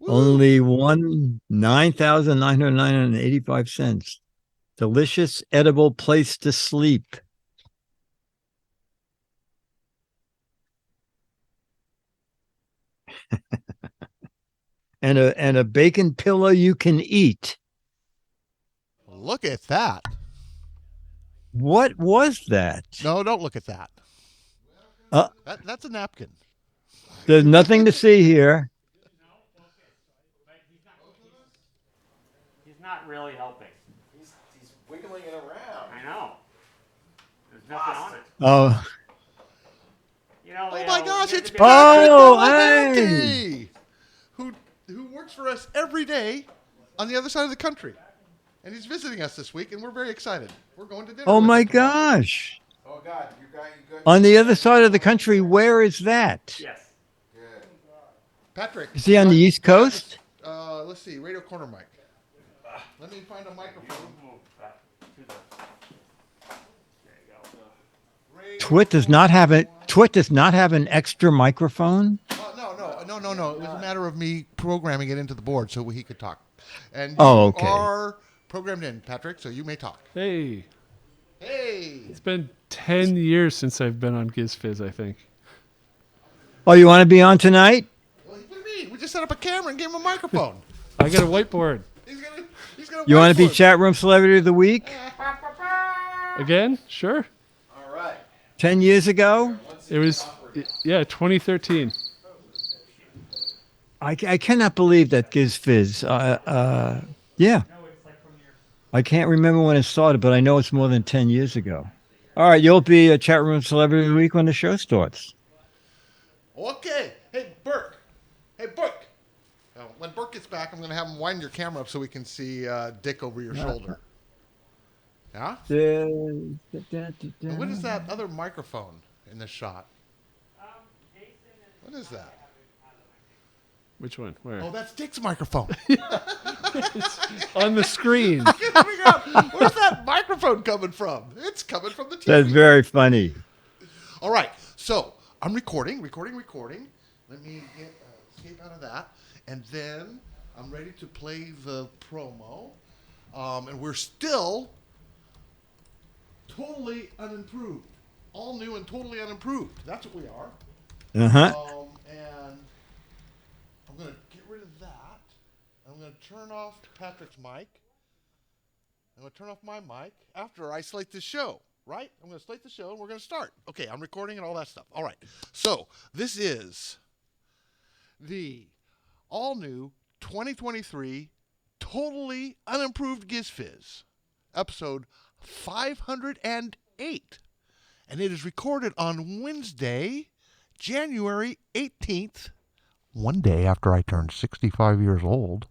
Woo. Only 9,985 cents. Delicious, edible place to sleep. And a bacon pillow you can eat. Look at that. What was that? No, don't look at that. Uh, That's a napkin. there's nothing to see here. He's not really helping. He's wiggling it around. I know. There's nothing on it. Oh, You know, Oh Leo, my gosh, here's it's the Patrick Oh, Delahanty, who works for us every day on the other side of the country. And he's visiting us this week, and we're very excited. We're going to dinner. oh with my him tomorrow. gosh. Oh God, you good? On the other side of the country, where is that? Yes. Good. Patrick. Is he on the East Coast? Let's see, radio corner mic. Let me find a microphone. Move that to the. There you go. Radio TWiT does not have it. TWiT does not have an extra microphone. No. It was a matter of me programming it into the board so he could talk. And you Okay. are programmed in, Patrick, so you may talk. Hey, Hey. it's been 10 years since I've been on GizFiz, I think. Oh, you want to be on tonight? Well, what do you mean? We just set up a camera and gave him a microphone. I got a whiteboard. He's gonna You want to be whiteboard. chat room celebrity of the week? Again? Sure. All right. 10 years ago? It was, 2013. I cannot believe that Giz Fiz. Yeah. I can't remember when it started, but I know it's more than 10 years ago. All right, you'll be a chat room celebrity of the week when the show starts. Okay. Hey, Burke. When Burke gets back, I'm going to have him wind your camera up so we can see Dick over your shoulder. Yeah? And what is that other microphone in this shot? What is that? Which one? Where? Oh, that's Dick's microphone. On the screen. I can't figure out where's that microphone coming from. It's coming from the TV. That's very funny. All right, so I'm recording. Let me get escape out of that, and then I'm ready to play the promo. And we're still totally unimproved, all new and totally unimproved. That's what we are. Uh-huh. And I'm gonna get rid of that. I'm gonna turn off Patrick's mic. I'm gonna turn off my mic after I slate the show. Right? I'm going to slate the show and we're going to start. Okay, I'm recording and all that stuff. All right. So, this is the all-new 2023 totally unimproved GizFiz, episode 508. And it is recorded on Wednesday, January 18th, one day after I turned 65 years old,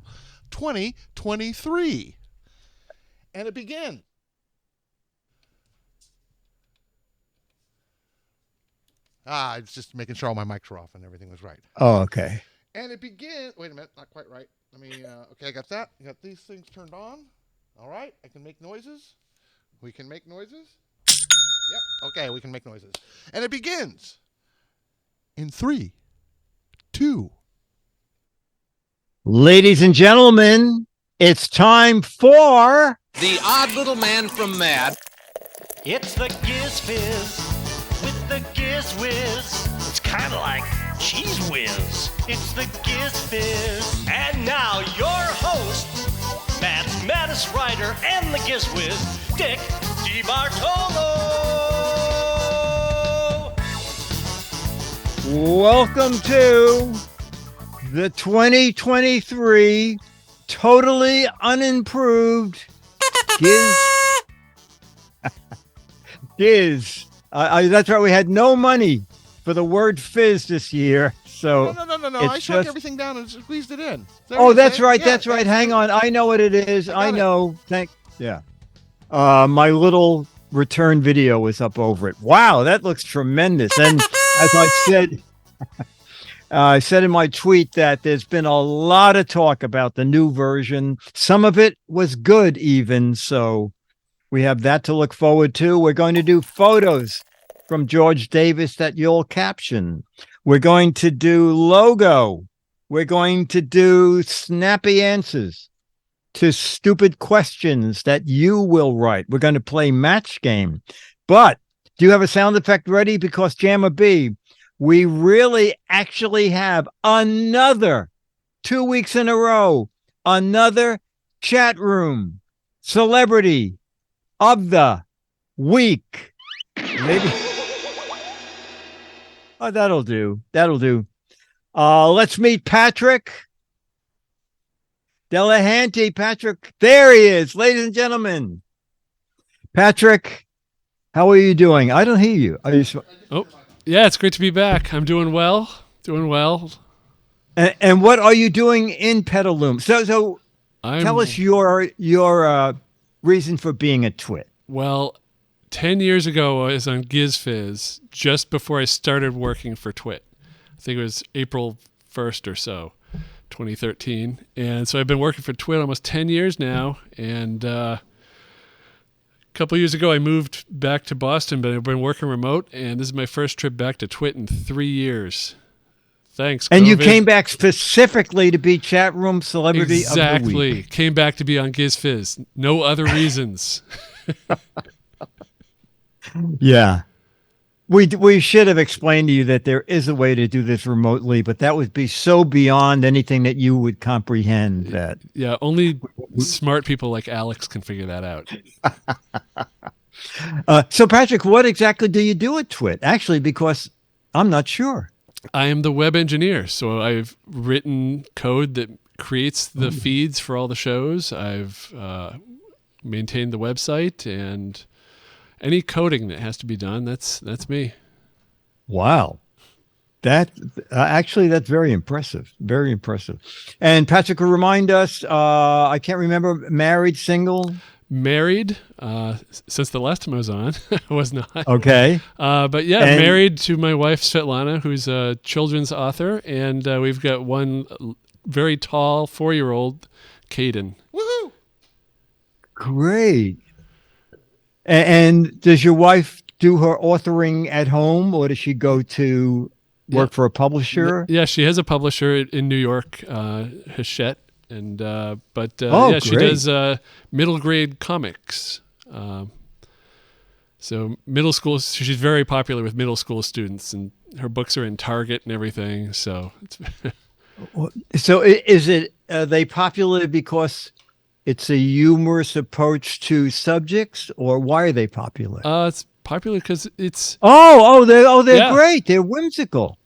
2023. And it begins. It's just making sure all my mics were off and everything was right. Oh, okay. And it begins. Wait a minute, not quite right. Let me. Okay, I got that. I got these things turned on. All right, I can make noises. We can make noises. Yep. Okay, we can make noises. And it begins in 3, 2. Ladies and gentlemen, it's time for The Odd Little Man from Mad. It's the Giz Fiz with the Giz Whiz. It's kind of like Cheese Whiz. It's the Giz Fiz. And now your host, Matt's maddest writer and the Giz Whiz, Dick DeBartolo. welcome to the 2023 totally unimproved Giz. That's right. We had no money for the word fizz this year. So No. it's I shrunk just- everything down and squeezed it in. Is that Oh, what that's you're right. saying? That's right. Hang on. I know what it is. I I got it. know. Yeah. My little return video was up over it. Wow, that looks tremendous. And as I said, I said in my tweet that there's been a lot of talk about the new version. Some of it was good even. So we have that to look forward to. We're going to do photos from George Davis that you'll caption. We're going to do logo we're going to do snappy answers to stupid questions that you will write. We're going to play match game. But do you have a sound effect ready? Because Jammer B, we really actually have another 2 weeks in a row, another chat room celebrity of the week. Maybe. Oh, that'll do. That'll do. Let's meet Patrick Delahanty. Patrick, there he is, ladies and gentlemen. Patrick, how are you doing? I don't hear you. Are you? Oh, yeah, it's great to be back. I'm doing well. Doing well. And what are you doing in Petaluma? So tell us your reason for being a twit. Well, 10 years ago, I was on GizFiz just before I started working for TWiT. I think it was April 1st or so, 2013. And so I've been working for TWiT almost 10 years now. And a couple of years ago, I moved back to Boston, but I've been working remote. And this is my first trip back to TWiT in 3 years. Thanks, And COVID. you came back specifically to be chat room celebrity of the week. Exactly. Came back to be on GizFiz. No other reasons. Yeah. We should have explained to you that there is a way to do this remotely, but that would be so beyond anything that you would comprehend that. Yeah, only smart people like Alex can figure that out. So Patrick, what exactly do you do at TWiT? Actually, because I'm not sure. I am the web engineer, so I've written code that creates the feeds for all the shows. I've maintained the website, and any coding that has to be done, that's me. Wow. That actually, that's very impressive. Very impressive. And Patrick, remind us, I can't remember, married, single? Married, since the last time I was on, I was not. Okay. But yeah, married to my wife, Svetlana, who's a children's author. And we've got one very tall 4-year-old, Caden. Woohoo! Great. And does your wife do her authoring at home, or does she go to work for a publisher? Yeah, she has a publisher in New York, Hachette. And yeah, great. she does middle grade comics. So middle school, she's very popular with middle school students, and her books are in Target and everything. So, So is it are they popular because it's a humorous approach to subjects, or why are they popular? it's popular because it's they're Yeah. great. They're whimsical.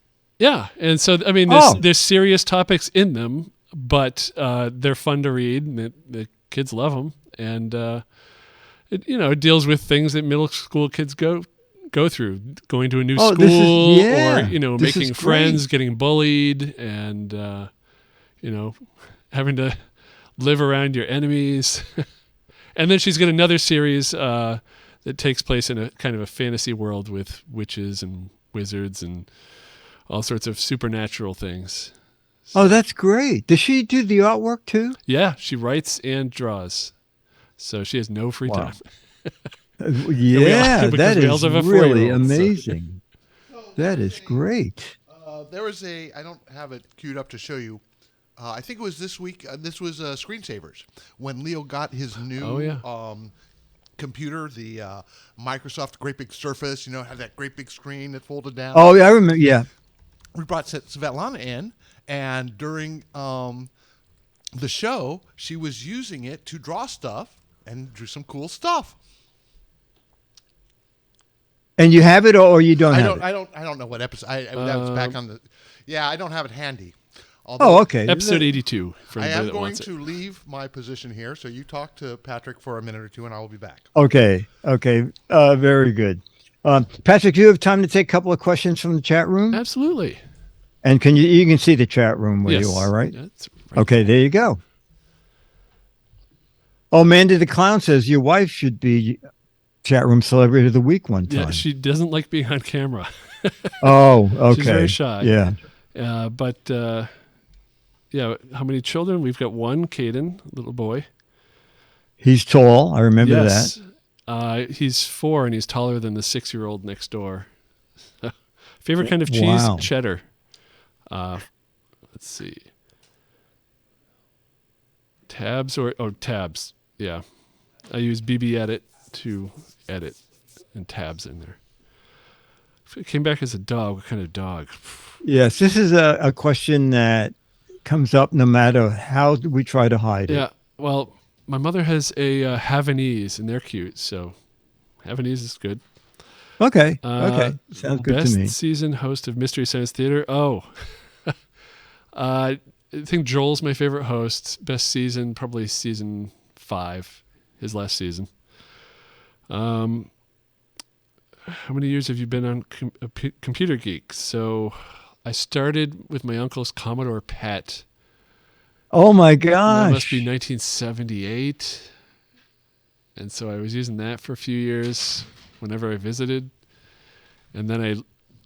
yeah, and so I mean, there's serious topics in them, but they're fun to read, and the kids love them, and it deals with things that middle school kids go through, going to a new school, or making friends, getting bullied, and having to live around your enemies. And then she's got another series that takes place in a kind of a fantasy world with witches and wizards and all sorts of supernatural things. Oh, that's great. Does she do the artwork too? Yeah, she writes and draws. So she has no free time. Yeah, because that we is also have a really 4-year-old, so. amazing. That is great. There was I don't have it queued up to show you. I think it was this week. This was Screensavers when Leo got his new computer, the Microsoft Great Big Surface. Had that great big screen that folded down. Oh, yeah, I remember. Yeah. We brought Svetlana in, and during the show, she was using it to draw stuff and drew some cool stuff. And you have it, or you don't have it? I don't know what episode. That was back on the. Yeah, I don't have it handy. Although, okay. Episode 82. For I anybody am that going wants to leave my position here, so you talk to Patrick for a minute or two, and I will be back. Okay. Very good. Patrick, do you have time to take a couple of questions from the chat room? Absolutely. And you can see the chat room where Yes. you are, right? Yeah, that's right. Okay, there you go. Oh, Mandy the Clown says your wife should be chat room celebrity of the week one time. Yeah, she doesn't like being on camera. Oh, okay. She's very shy. Yeah. But how many children? We've got one, Caden, little boy. He's tall. I remember Yes. that. He's 4, and he's taller than the 6-year-old next door. Favorite kind of cheese? Wow. Cheddar. Let's see. tabs tabs. Yeah. I use BB Edit to edit and tabs in there. If it came back as a dog, what kind of dog? Yes, this is a question that comes up no matter how we try to hide it. Yeah. Well, my mother has a Havanese, and they're cute. So Havanese is good. Okay. Okay. Sounds good to me. Best season host of Mystery Science Theater. Oh, I think Joel's my favorite host. Best season, probably season 5, his last season. How many years have you been on Computer Geek? So I started with my uncle's Commodore PET. Oh my And gosh. that must be 1978. And so I was using that for a few years whenever I visited. And then I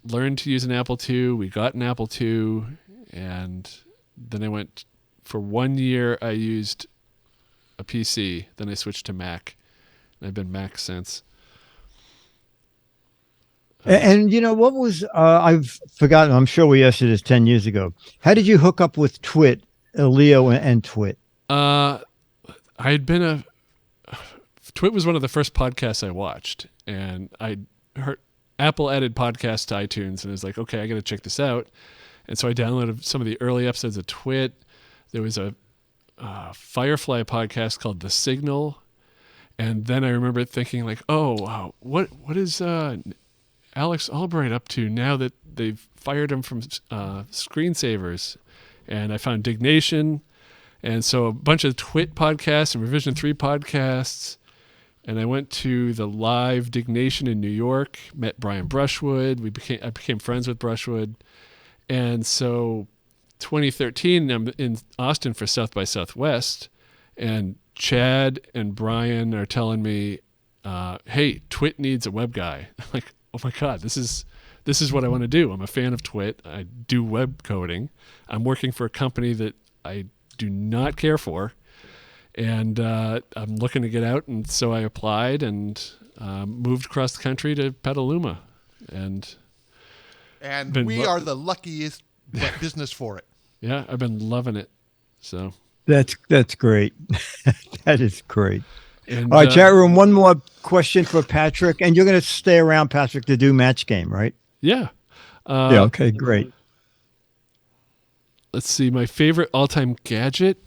learned to use an Apple II. We got an Apple II. And then I went, for 1 year, I used a PC. Then I switched to Mac. And I've been Mac since. And you know what was I've forgotten. I'm sure we asked you this 10 years ago. How did you hook up with TWiT, Leo and TWiT? I had been TWiT was one of the first podcasts I watched, and I heard Apple added podcasts to iTunes, and I was like, okay, I got to check this out. And so I downloaded some of the early episodes of TWiT. There was a Firefly podcast called The Signal, and then I remember thinking like, oh, wow, what is Alex Albright up to now that they've fired him from Screensavers? And I found Dignation, and so a bunch of TWiT podcasts and Revision 3 podcasts. And I went to the live Dignation in New York, met Brian Brushwood. I became friends with Brushwood. And so 2013, I'm in Austin for South by Southwest, and Chad and Brian are telling me, hey, TWiT needs a web guy. I'm like, oh my God, this is what I want to do. I'm a fan of TWiT. I do web coding. I'm working for a company that I do not care for. And I'm looking to get out. And so I applied and moved across the country to Petaluma. And we are the luckiest business for it. Yeah, I've been loving it. So That's great. That is great. and, All right, chat room. One more question for Patrick, and you're going to stay around, Patrick, to do match game, right? Yeah. Yeah. Okay. Great. Let's see. My favorite all-time gadget.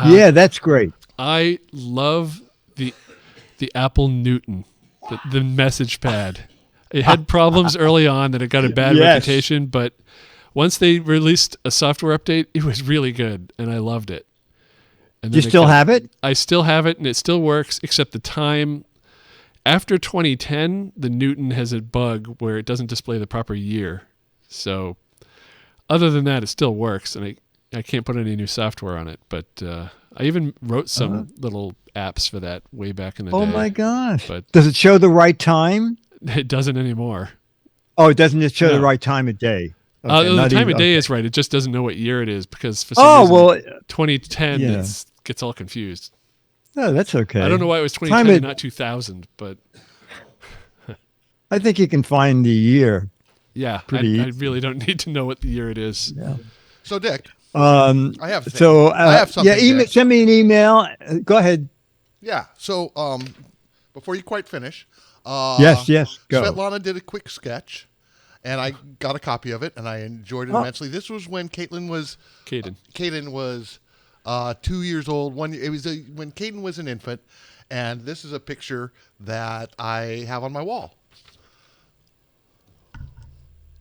Yeah, that's great. I love the Apple Newton, the message pad. It had problems early on that it got a bad Yes. reputation, but once they released a software update, it was really good, and I loved it. And Do you then still have it? I still have it, and it still works, except the time. After 2010, the Newton has a bug where it doesn't display the proper year. So other than that, it still works, and I can't put any new software on it. But I even wrote some little apps for that way back in the day. Oh my gosh. But Does it show the right time? it doesn't anymore. Oh, it doesn't just show the No. right time of day. The not time even- of day okay. is right. It just doesn't know what year it is because for some Oh, reason, well, 2010 yeah. gets all confused. no, that's okay. I don't know why it was 2010 Time and of- not 2000, but I think you can find the year. yeah, Pretty I really don't need to know what the year it is. Yeah. So, Dick, I have yeah, something, Dick. send me an email. Go ahead. yeah. So, before you quite finish, Yes, go. Svetlana did a quick sketch, and I got a copy of it, and I enjoyed it immensely. This was when Caden was 2 years old. It was when Caden was an infant, and this is a picture that I have on my wall.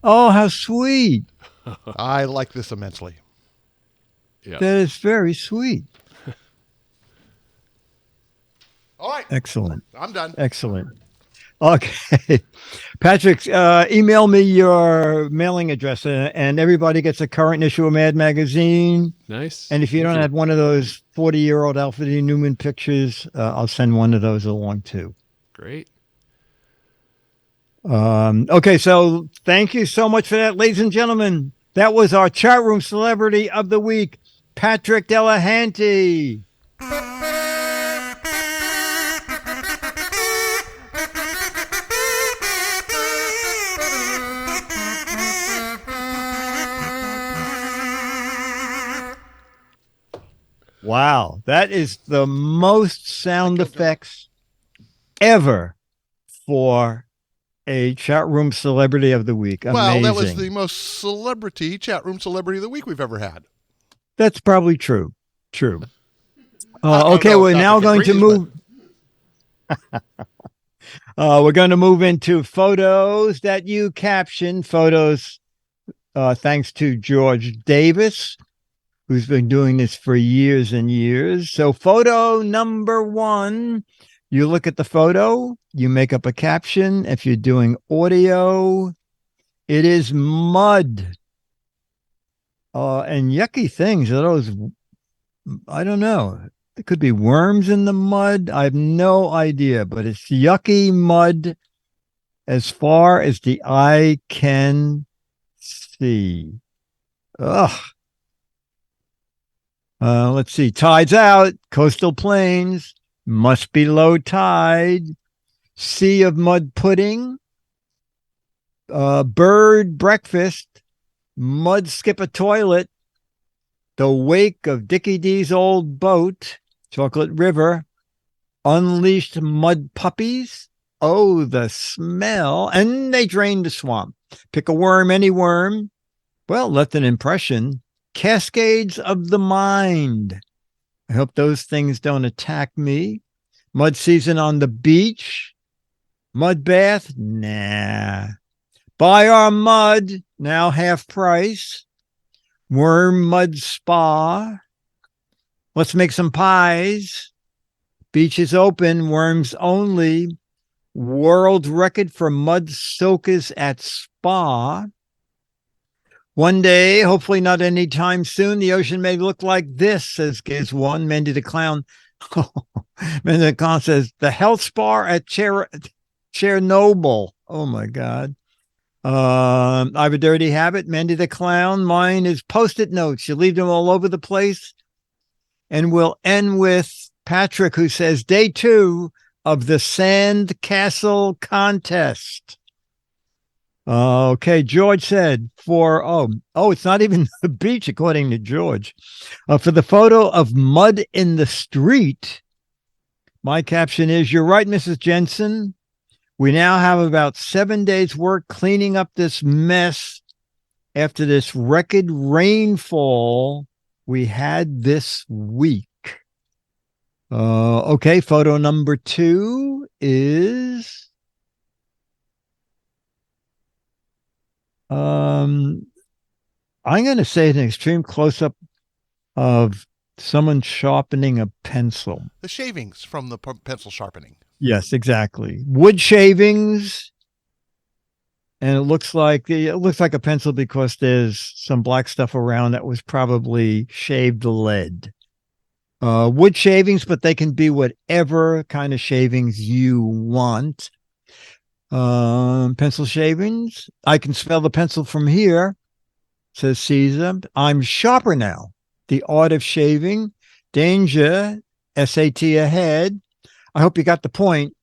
Oh, how sweet. I like this immensely. Yeah. That is very sweet. All right, Excellent. I'm done. Excellent. Okay. Patrick, email me your mailing address, and everybody gets a current issue of Mad Magazine. Nice. And if you don't have one of those 40-year-old Alfred E. Newman pictures, I'll send one of those along too. Great. Okay, so thank you so much for that, ladies and gentlemen. That was our chat room celebrity of the week, Patrick Delahanty. Wow, that is the most sound effects ever for a chat room celebrity of the week. Well, that was Amazing. the most celebrity chat room celebrity of the week we've ever had. That's probably true. True. I don't Okay, know if we're now Patrick going to agrees, move. We're going to move into photos that you caption. Photos, thanks to George Davis, who's been doing this for years and years. So, photo number 1, you look at the photo, you make up a caption. If you're doing audio, it is mud. And yucky things. Are those, I don't know. There could be worms in the mud. I have no idea, but it's yucky mud as far as the eye can see. Ugh. Let's see. Tide's out. Coastal plains. Must be low tide. Sea of mud pudding. Bird breakfast. Mud skip a toilet. The wake of Dickie D's old boat. Chocolate River. Unleashed mud puppies. Oh, the smell. And they drained the swamp. Pick a worm, any worm. Well, left an impression. Cascades of the mind. I hope those things don't attack me. Mud season on the beach. Mud bath? Nah. Buy our mud, now half price. Worm mud spa. Let's make some pies. Beach is open, worms only. World record for mud soakers at spa. One day, hopefully not anytime soon, the ocean may look like this, says Giz One. Mandy the Clown. Mandy the Clown says, the health spa at Chernobyl. Oh, my God. I have a dirty habit. Mandy the Clown. Mine is Post-it notes. You leave them all over the place. And we'll end with Patrick, who says, day 2 of the Sand Castle contest. Okay, George said it's not even the beach, according to George. For the photo of mud in the street, my caption is, you're right, Mrs. Jensen. We now have about 7 days work cleaning up this mess after this record rainfall we had this week. Okay, photo number 2 is I'm going to say an extreme close-up of someone sharpening a pencil. The shavings from the pencil sharpening. Yes, exactly. Wood shavings, and it looks like a pencil because there's some black stuff around that was probably shaved lead. Wood shavings, but they can be whatever kind of shavings you want. Pencil shavings. I can smell the pencil from here, says Caesar. I'm sharper now. The art of shaving. Danger. SAT ahead. I hope you got the point.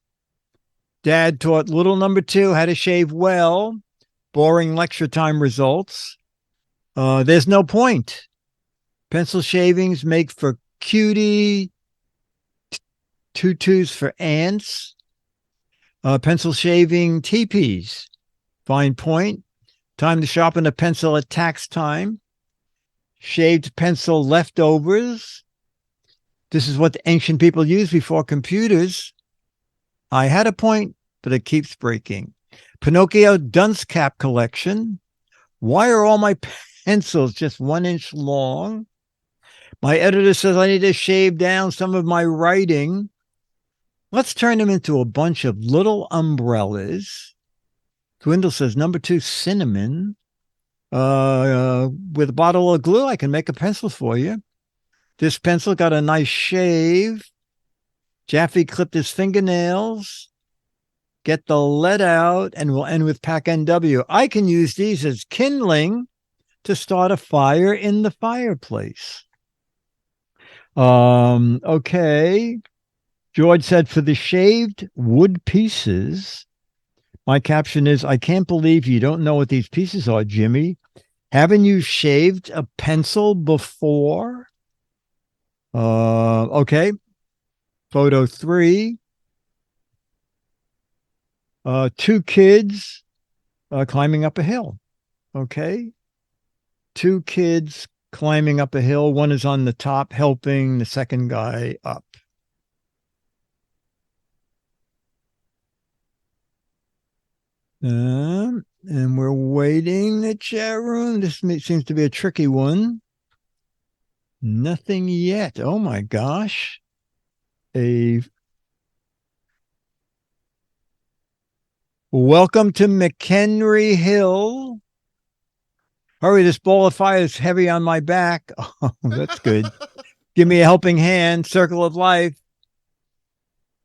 Dad taught little number 2 how to shave well. Boring lecture time results. There's no point. Pencil shavings make for cutie. Tutus for ants. Pencil shaving teepees. Fine point. Time to sharpen a pencil at tax time. Shaved pencil leftovers. This is what the ancient people used before computers. I had a point, but it keeps breaking. Pinocchio dunce cap collection. Why are all my pencils just 1 inch long? My editor says I need to shave down some of my writing. Let's turn them into a bunch of little umbrellas. Dwindle says number 2, cinnamon. With a bottle of glue, I can make a pencil for you. This pencil got a nice shave. Jaffe clipped his fingernails. Get the lead out, and we'll end with Pack NW. I can use these as kindling to start a fire in the fireplace. Okay. George said, for the shaved wood pieces, my caption is, I can't believe you don't know what these pieces are, Jimmy. Haven't you shaved a pencil before? Okay. Photo 3. Two kids climbing up a hill. Okay. Two kids climbing up a hill. One is on the top helping the second guy up. And we're waiting the chat room. This seems to be a tricky one. Nothing yet. Oh my gosh. Welcome to McHenry Hill. Hurry, this ball of fire is heavy on my back. Oh, that's good. Give me a helping hand. Circle of life.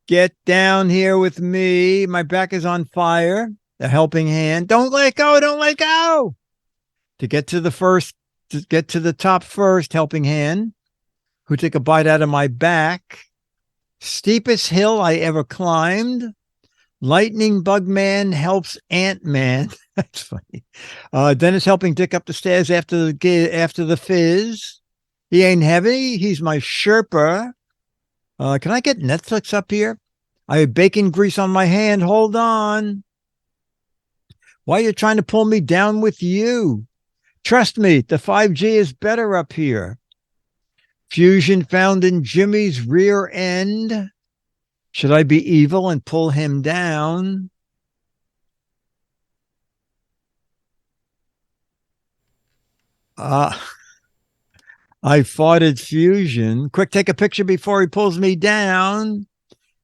Get down here with me. My back is on fire. A helping hand. Don't let go. Don't let go. To get to the top first, helping hand. Who took a bite out of my back. Steepest hill I ever climbed. Lightning Bug Man helps Ant Man. That's funny. Dennis helping Dick up the stairs after the fizz. He ain't heavy. He's my Sherpa. Can I get Netflix up here? I have bacon grease on my hand. Hold on. Why are you trying to pull me down with you? Trust me, the 5G is better up here. Fusion found in Jimmy's rear end. Should I be evil and pull him down? I farted Fusion. Quick, take a picture before he pulls me down.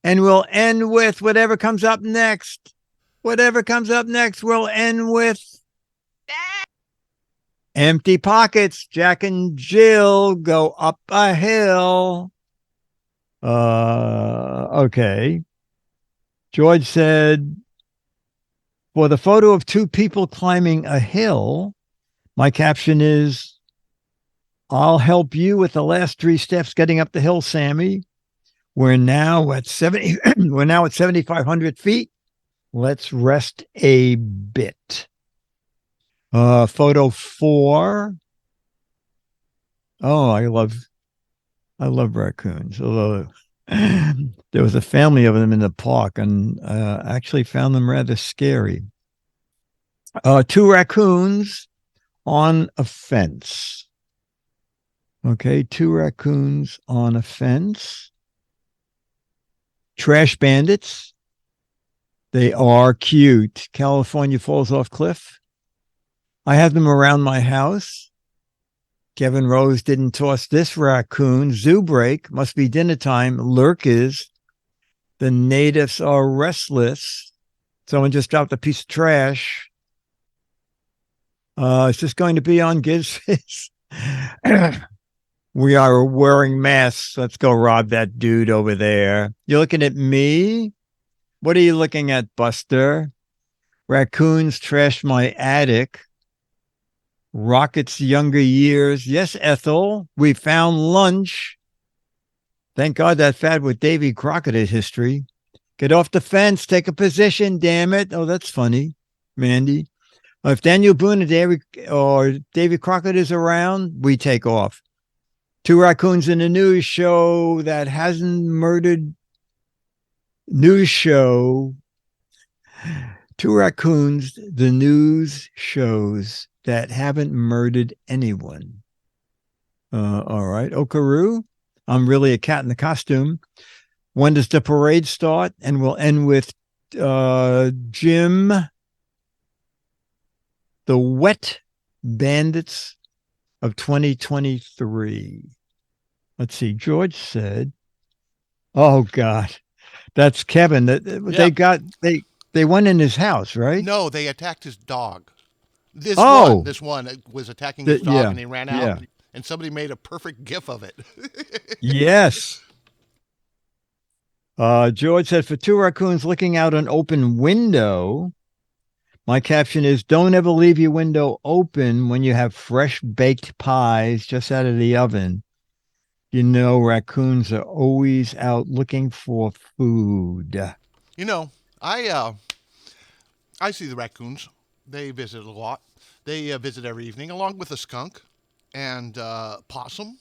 And we'll end with whatever comes up next. Whatever comes up next, we'll end with empty pockets. Jack and Jill go up a hill. Okay. George said, for the photo of two people climbing a hill, my caption is, I'll help you with the last 3 steps getting up the hill, Sammy. We're now at 7,500 feet. Let's rest a bit. Photo 4. Oh, I love raccoons. Although there was a family of them in the park, and actually found them rather scary. 2 raccoons on a fence. Okay, 2 raccoons on a fence. Trash bandits. They are cute. California falls off cliff. I have them around my house. Kevin Rose didn't toss this raccoon. Zoo break. Must be dinner time. Lurkers. The natives are restless. Someone just dropped a piece of trash. It's just going to be on GizFiz. We are wearing masks. Let's go rob that dude over there. You're looking at me? What are you looking at, Buster? Raccoons trashed my attic. Rocket's younger years. Yes, Ethel, we found lunch. Thank God that fad with Davy Crockett is history. Get off the fence. Take a position, damn it. Oh, that's funny, Mandy. If Daniel Boone or Davy Crockett is around, we take off. 2 raccoons in a news show that hasn't murdered. News show. 2 raccoons, the news shows that haven't murdered anyone. All right. Okaru, I'm really a cat in the costume. When does the parade start? And we'll end with Jim. The Wet Bandits of 2023. Let's see. George said, oh, God. That's Kevin. They went in his house, right? No, they attacked his dog. This one was attacking his dog, and he ran out. And somebody made a perfect GIF of it. Yes. George said, for 2 raccoons looking out an open window, my caption is, don't ever leave your window open when you have fresh baked pies just out of the oven. You know, raccoons are always out looking for food. You know, I see the raccoons. They visit a lot. They visit every evening, along with a skunk and possum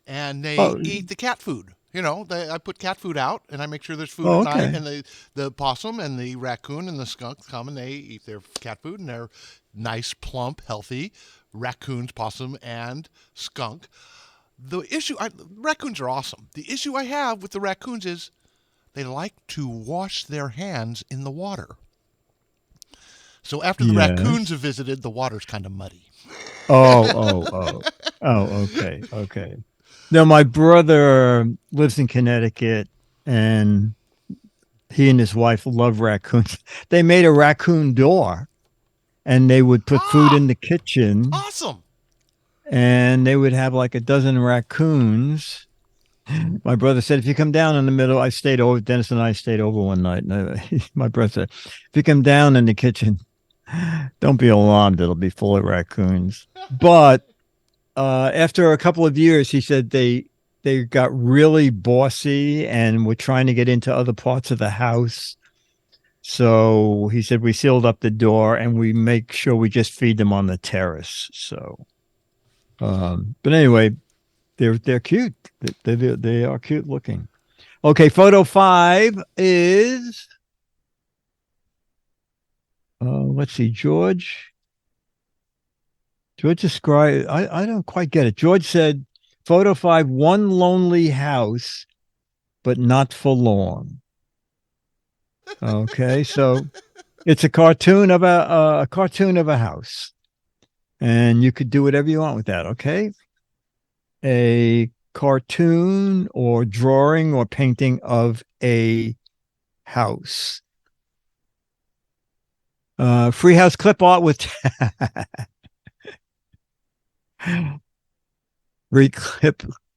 and they Oh. eat the cat food. I put cat food out, and I make sure there's food Oh, at night. okay. And the possum and the raccoon and the skunk come and they eat their cat food, and they're nice, plump, healthy raccoons, possum, and skunk. Raccoons are awesome. The issue I have with the raccoons is they like to wash their hands in the water. So after the Yes. raccoons have visited, the water's kind of muddy. Oh, okay, okay. No, my brother lives in Connecticut, and he and his wife love raccoons. They made a raccoon door, and they would put food in the kitchen, Awesome. and they would have like a dozen raccoons. My brother said, if you come down in the middle, Dennis and I stayed over one night, and my brother said, if you come down in the kitchen, don't be alarmed, it'll be full of raccoons. But after a couple of years, he said they got really bossy and were trying to get into other parts of the house. So he said we sealed up the door and we make sure we just feed them on the terrace. So, but anyway, they're cute. They are cute looking. Okay, photo 5 is let's see, George described, I don't quite get it. George said, photo 5, one lonely house, but not for long. Okay, so it's a cartoon of a house, and you could do whatever you want with that. Okay, a cartoon or drawing or painting of a house. Free house clip art with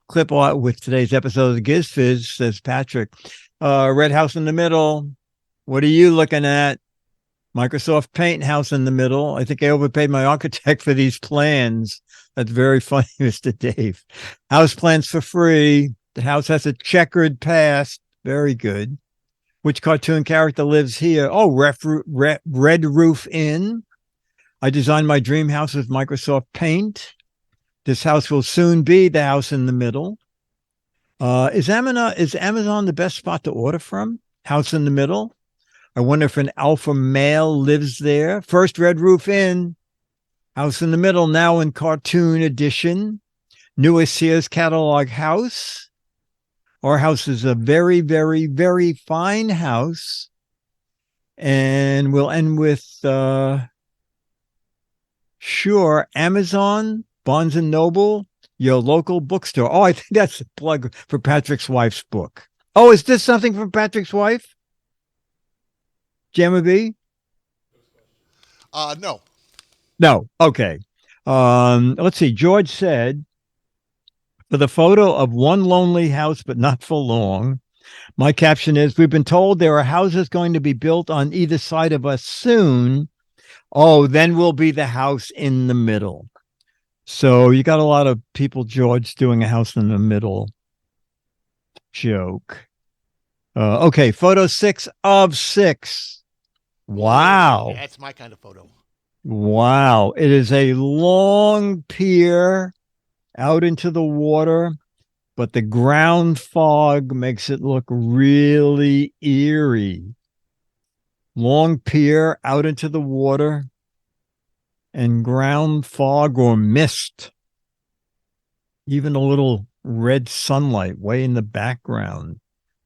clip art with today's episode of Giz Fiz, says Patrick. Red house in the middle. What are you looking at? Microsoft Paint house in the middle. I think I overpaid my architect for these plans. That's very funny, Mr. Dave. House plans for free. The house has a checkered past. Very good. Which cartoon character lives here? Oh, Red Roof Inn. I designed my dream house with Microsoft Paint. This house will soon be the house in the middle. Is Amazon the best spot to order from? House in the middle. I wonder if an alpha male lives there. First Red Roof Inn. House in the middle, now in cartoon edition. Newest Sears catalog house. Our house is a very, very, very fine house. And we'll end with, sure, Amazon, Barnes & Noble, your local bookstore. Oh, I think that's a plug for Patrick's wife's book. Oh, is this something from Patrick's wife? Jamma B? No. No. Okay. Let's see. George said, for the photo of one lonely house, but not for long, my caption is, we've been told there are houses going to be built on either side of us soon. Oh, then we'll be the house in the middle. So you got a lot of people, George, doing a house in the middle joke. Okay, photo 6 of 6. Wow. That's my kind of photo. Wow. It is a long pier out into the water, but the ground fog makes it look really eerie. Long pier out into the water and ground fog or mist. Even a little red sunlight way in the background.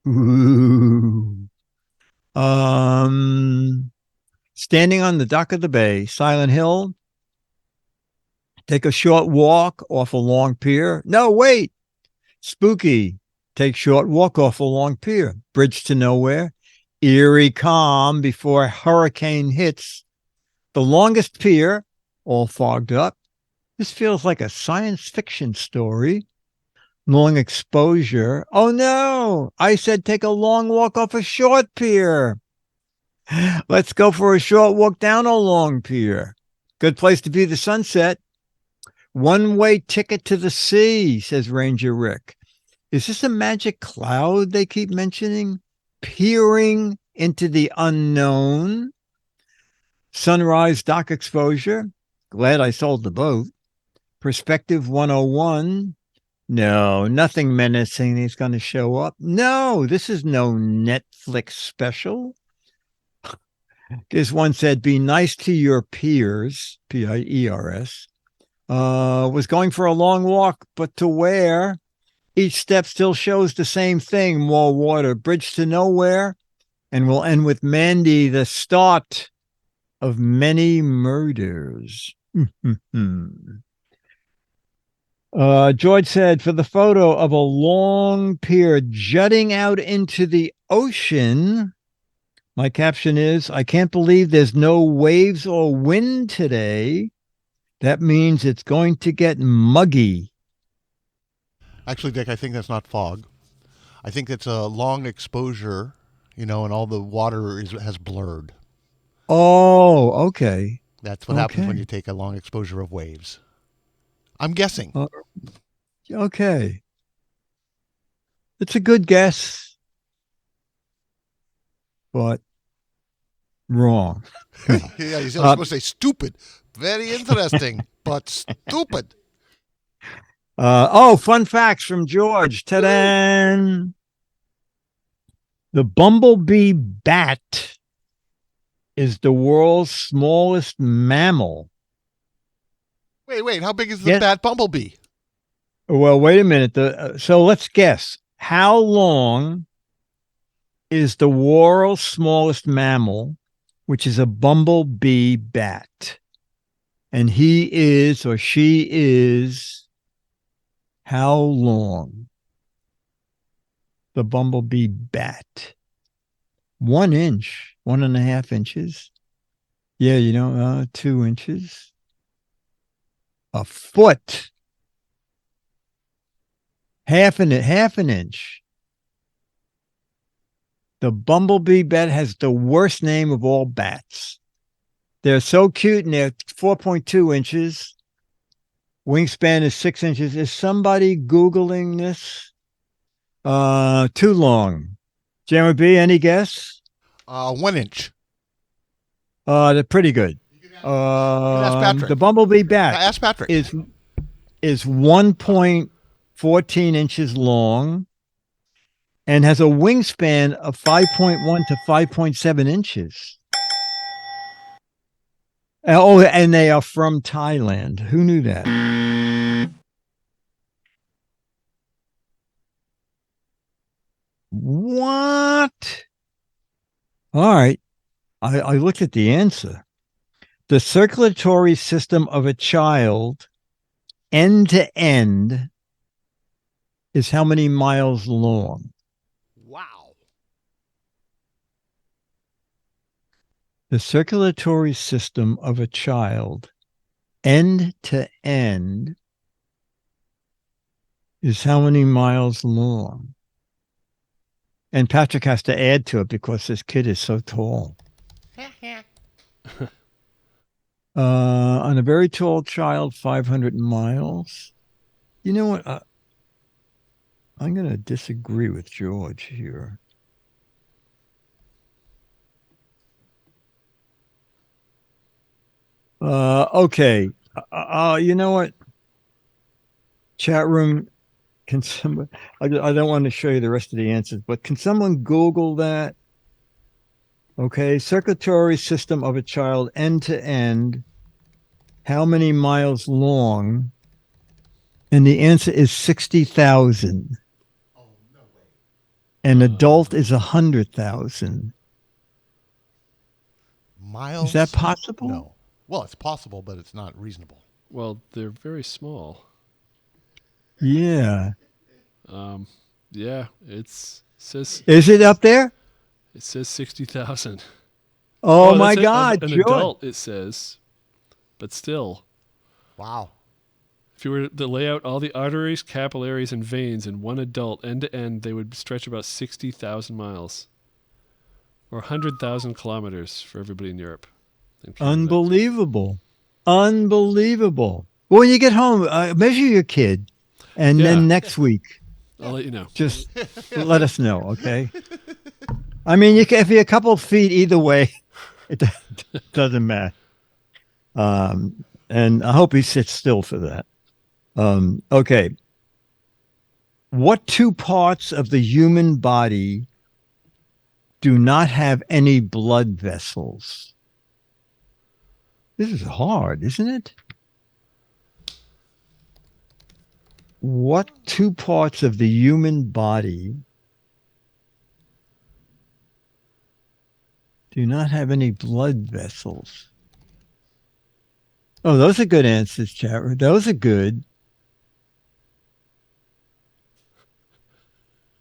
Ooh. Standing on the dock of the bay, Silent Hill. Take a short walk off a long pier. No, wait. Spooky. Take short walk off a long pier. Bridge to nowhere. Eerie calm before a hurricane hits. The longest pier, all fogged up. This feels like a science fiction story. Long exposure. Oh no, I said take a long walk off a short pier. Let's go for a short walk down a long pier. Good place to view the sunset. One-way ticket to the sea, says Ranger Rick. Is this a magic cloud they keep mentioning? Peering into the unknown. Sunrise dock exposure. Glad I sold the boat. Perspective 101. No, nothing menacing. He's going to show up. No, this is no Netflix special. As one said, be nice to your peers, Piers. Was going for a long walk, but to where? Each step still shows the same thing. More water, bridge to nowhere. And we'll end with Mandy, the start of many murders. George said, for the photo of a long pier jutting out into the ocean, my caption is, I can't believe there's no waves or wind today. That means it's going to get muggy. Actually, Dick, I think that's not fog. I think it's a long exposure, and all the water has blurred. Oh, okay. That's what happens when you take a long exposure of waves. I'm guessing. Okay. It's a good guess, but wrong. Yeah, you're supposed to say stupid. Very interesting, but stupid. Fun facts from George. Ta-da! The bumblebee bat is the world's smallest mammal. Wait. How big is the bat bumblebee? Well, wait a minute. So let's guess. How long is the world's smallest mammal, which is a bumblebee bat? And he is or she is how long? The bumblebee bat. 1 inch, 1.5 inches. Yeah, 2 inches. A foot. Half an inch. The bumblebee bat has the worst name of all bats. They're so cute, and they're 4.2 inches. Wingspan is 6 inches. Is somebody Googling this? Too long. Jeremy B, any guess? 1 inch. They're pretty good. Ask Patrick. The bumblebee bat Ask Patrick. is 1.14 inches long and has a wingspan of 5.1 to 5.7 inches. And they are from Thailand. Who knew that? What? All right. I looked at the answer. The circulatory system of a child, end to end, is how many miles long? Wow. The circulatory system of a child, end to end, is how many miles long? And Patrick has to add to it because this kid is so tall. On a very tall child, 500 miles. You know what? I'm going to disagree with George here. Okay. You know what? Chat room, can someone, I don't want to show you the rest of the answers, but can someone Google that? Okay. Circulatory system of a child, end to end. How many miles long? And the answer is 60,000. Oh, no way. An adult is 100,000. Miles? Is that possible? No. Well, it's possible, but it's not reasonable. Well, they're very small. Yeah. Yeah, says Is it up there? it says 60,000. Oh my that's God, an George. adult, it says. But still, Wow. if you were to lay out all the arteries, capillaries, and veins in one adult end to end, they would stretch about 60,000 miles. Or 100,000 kilometers for everybody in Europe. and Canada. Unbelievable. Unbelievable. Well, when you get home, measure your kid. And Yeah. then next week, I'll let you know. just let us know, okay? I mean, if you're a couple of feet either way, it doesn't matter. And I hope he sits still for that. Okay. What two parts of the human body do not have any blood vessels? This is hard, isn't it? What two parts of the human body do not have any blood vessels? Oh, those are good answers, chat room. Those are good.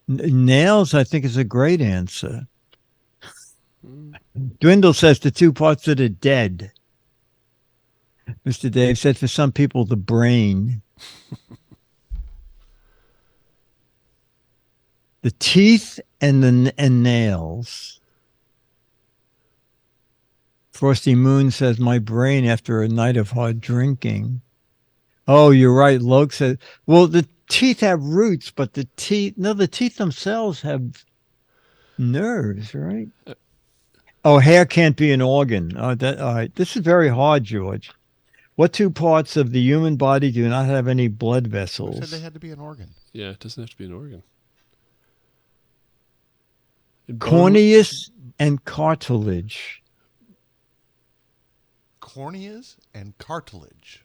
Nails, I think, is a great answer. Dwindle says the two parts that are dead. Mr. Dave said for some people, the brain. The teeth and nails. Frosty Moon says, my brain after a night of hard drinking. Oh, you're right. Logue said, well, the teeth have roots, but the teeth themselves have nerves, right? Oh, hair can't be an organ. All right. This is very hard, George. What two parts of the human body do not have any blood vessels? Who said they had to be an organ? Yeah, it doesn't have to be an organ. Corneas and cartilage. Corneas and cartilage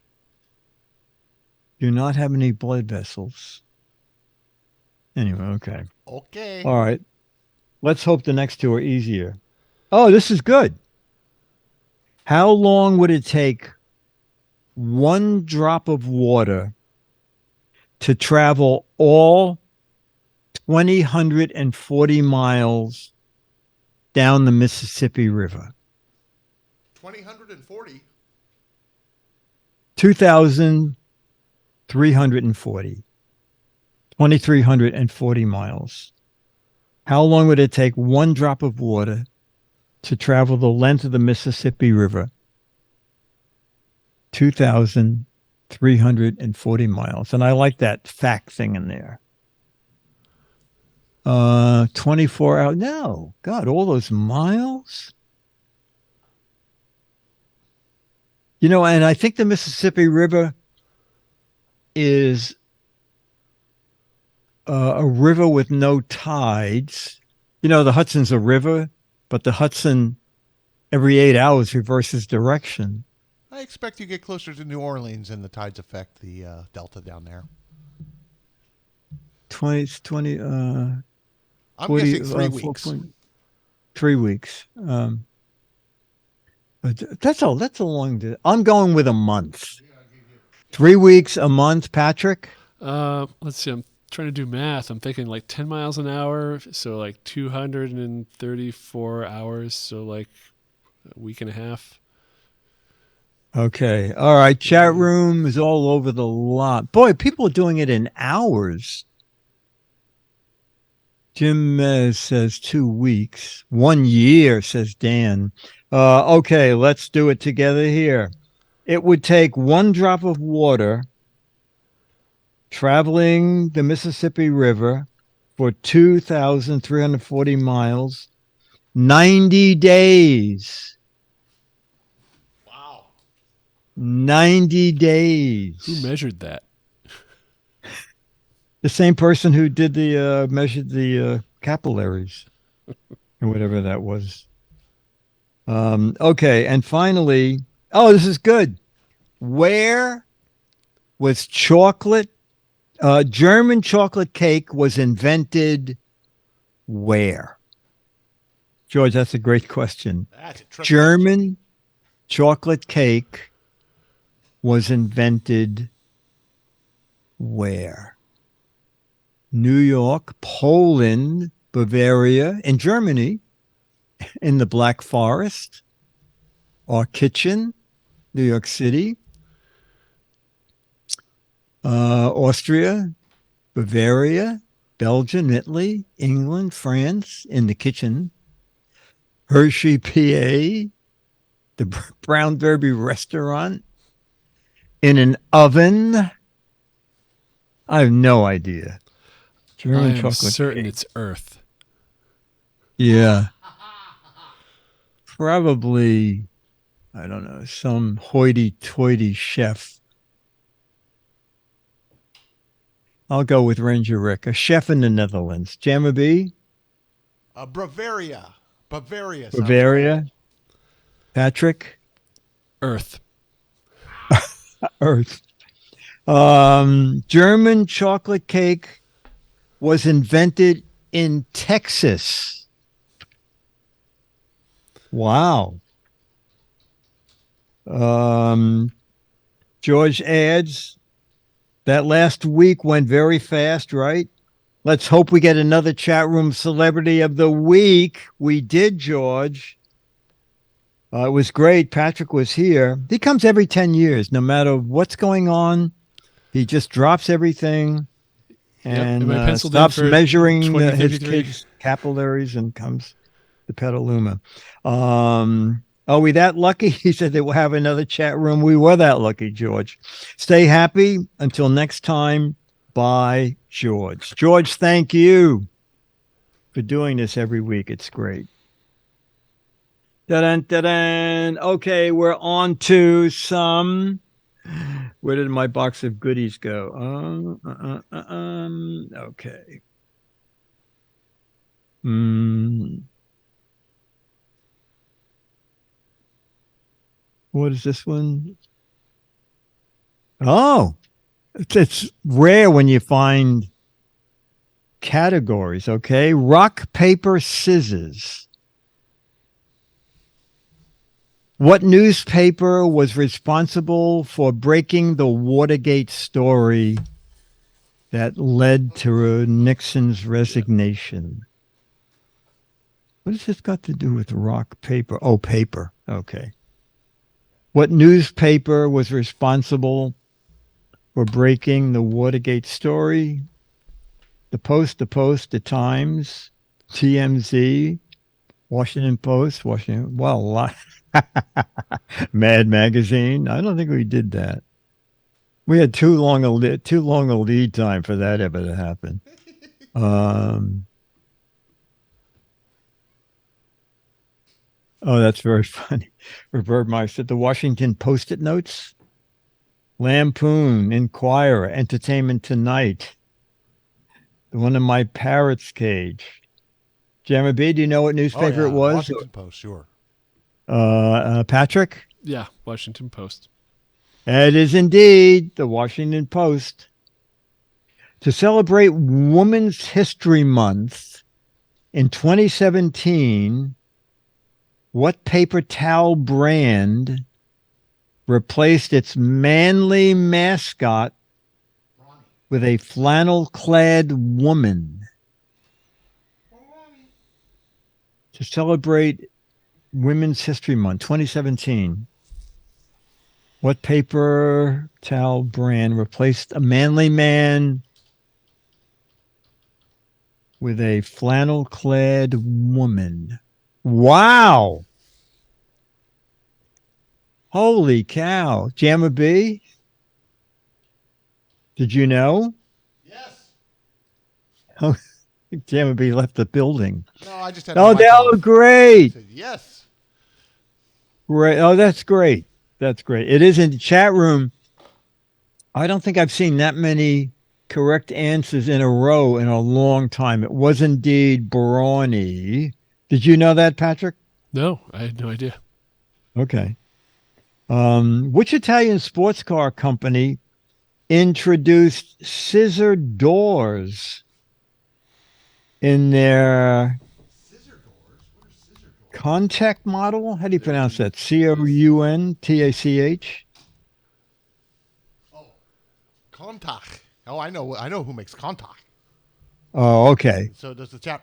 do not have any blood vessels. Anyway, okay. Okay. All right. Let's hope the next two are easier. Oh, this is good. How long would it take one drop of water to travel all 2,040 miles down the Mississippi River? 2,040. 2,340. 2,340 miles. How long would it take one drop of water to travel the length of the Mississippi River? 2,340 miles. And I like that fact thing in there. 24 hours. No, God, all those miles. You know, and I think the Mississippi River is a river with no tides. You know, the Hudson's a river, but the Hudson every 8 hours reverses direction. I expect you get closer to New Orleans and the tides affect the delta down there. 20 I'm 40, guessing 3 weeks. 3 weeks. That's a long day. I'm going with a month. 3 weeks, a month, Patrick? Let's see. I'm trying to do math. I'm thinking like 10 miles an hour. So like 234 hours. So like a week and a half. Okay. All right. Chat room is all over the lot. Boy, people are doing it in hours. Jim says 2 weeks. 1 year, says Dan. Okay, let's do it together here. It would take one drop of water traveling the Mississippi River for 2,340 miles, 90 days. Wow. 90 days. Who measured that? The same person who did the measured the capillaries or whatever that was. Okay, and finally, oh, this is good. Where was German chocolate cake was invented where? George, that's a great question. That's a trick German chocolate cake was invented where? New York, Poland, Bavaria, in Germany, in the Black Forest, or Kitchen, New York City, Austria, Bavaria, Belgium, Italy, England, France, in the kitchen, Hershey, PA, the Brown Derby restaurant, in an oven. I have no idea. German I am chocolate certain cake. it's Earth. Yeah. Probably, I don't know, some hoity-toity chef. I'll go with Ranger Rick, a chef in the Netherlands. Jammer B, Bavaria. Bavaria. sounds Bavaria. Patrick, Earth. Earth. German chocolate cake was invented in Texas. Wow. George adds, that last week went very fast, right? Let's hope we get another chat room celebrity of the week. We did, George. It was great. Patrick was here. He comes every 10 years, no matter what's going on. He just drops everything and Am I penciled in stops for measuring his 2053? kids' capillaries and comes to Petaluma. Are we that lucky? He said that we'll have another chat room. We were that lucky, George. Stay happy. Until next time, bye, George. George, thank you for doing this every week. It's great. Da-dun, da-dun. Okay, we're on to some. Where did my box of goodies go? Okay. What is this one? Oh, it's rare when you find categories. Okay. Rock, paper, scissors. What newspaper was responsible for breaking the Watergate story that led to Nixon's resignation? What has this got to do with rock, paper? Oh, paper. Okay. What newspaper was responsible for breaking the Watergate story? The Post, the Times, TMZ, Washington Post, well, a lot. Mad Magazine. I don't think we did that. We had too long a lead time for that ever to happen. Oh, that's very funny. Robert Meyer said the Washington Post-it notes, Lampoon, Inquirer, Entertainment Tonight, the one in my parrot's cage. Jammer B, do you know what newspaper it was? Washington Post, sure. Patrick? Yeah, Washington Post. It is indeed the Washington Post. To celebrate Women's History Month in 2017, what paper towel brand replaced its manly mascot with a flannel-clad woman? To celebrate Women's History Month 2017, what paper towel brand replaced a manly man with a flannel-clad woman? Wow. Holy cow. Jammer B, did you know? Yes. Oh, Jammer B left the building. No, I just had. Oh, great. Said yes. Great. Oh, that's great. That's great. It is in the chat room. I don't think I've seen that many correct answers in a row in a long time. It was indeed Brawny. Did you know that, Patrick? No, I had no idea. Okay. Which Italian sports car company introduced scissor doors in their Contact model? How do you pronounce that? Countach? Oh, Contact. Oh, I know who makes Contact. Oh, okay. So does the chat.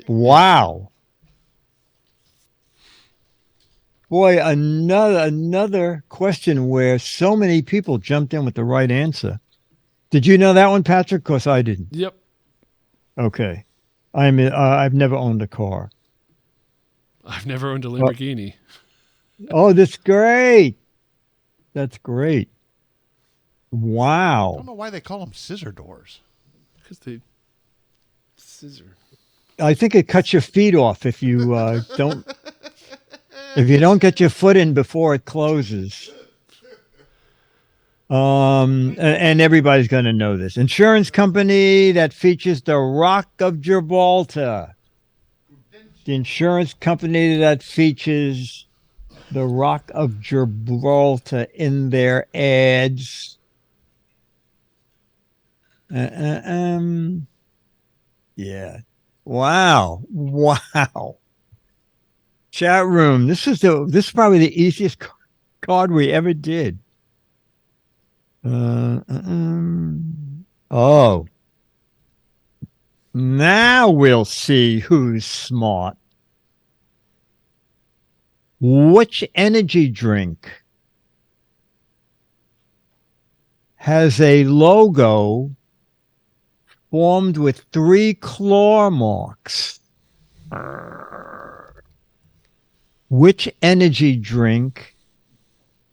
Wow. Boy, another question where so many people jumped in with the right answer. Did you know that one, Patrick? Of course I didn't. Yep. Okay. I've never owned a car. I've never owned a Lamborghini. Oh, that's great. That's great. I Wow. don't know why they call them scissor doors. Because they scissor. I think it cuts your feet off if you don't get your foot in before it closes. And everybody's going to know this. Insurance company that features the Rock of Gibraltar. The insurance company that features the Rock of Gibraltar in their ads. Yeah. Wow. Wow. Chat room. This is probably the easiest card we ever did. Oh. Now we'll see who's smart. Which energy drink has a logo formed with 3 claw marks? Which energy drink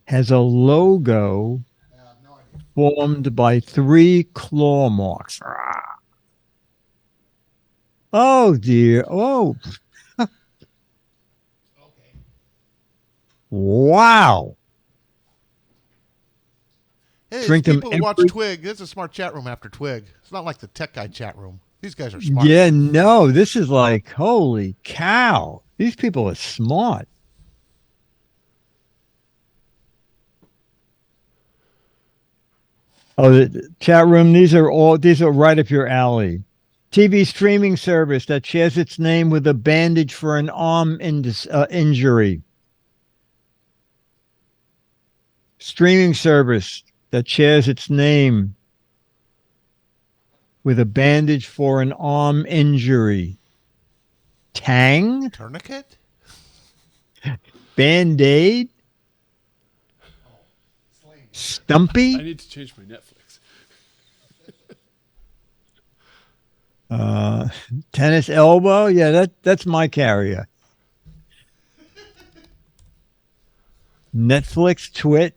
has a logo formed by 3 claw marks? Oh dear. Oh. Wow. Hey, Drink them people who watch every- Twig. This is a smart chat room after Twig. It's not like the tech guy chat room. These guys are smart. Yeah, no, this is like, holy cow. These people are smart. Oh, the chat room, these are right up your alley. TV streaming service that shares its name with a bandage for an arm injury. Streaming service that shares its name with a bandage for an arm injury. Tang? Tourniquet? Band-Aid? Stumpy? I need to change my Netflix. Tennis elbow? Yeah, that's my carrier. Netflix, TWiT.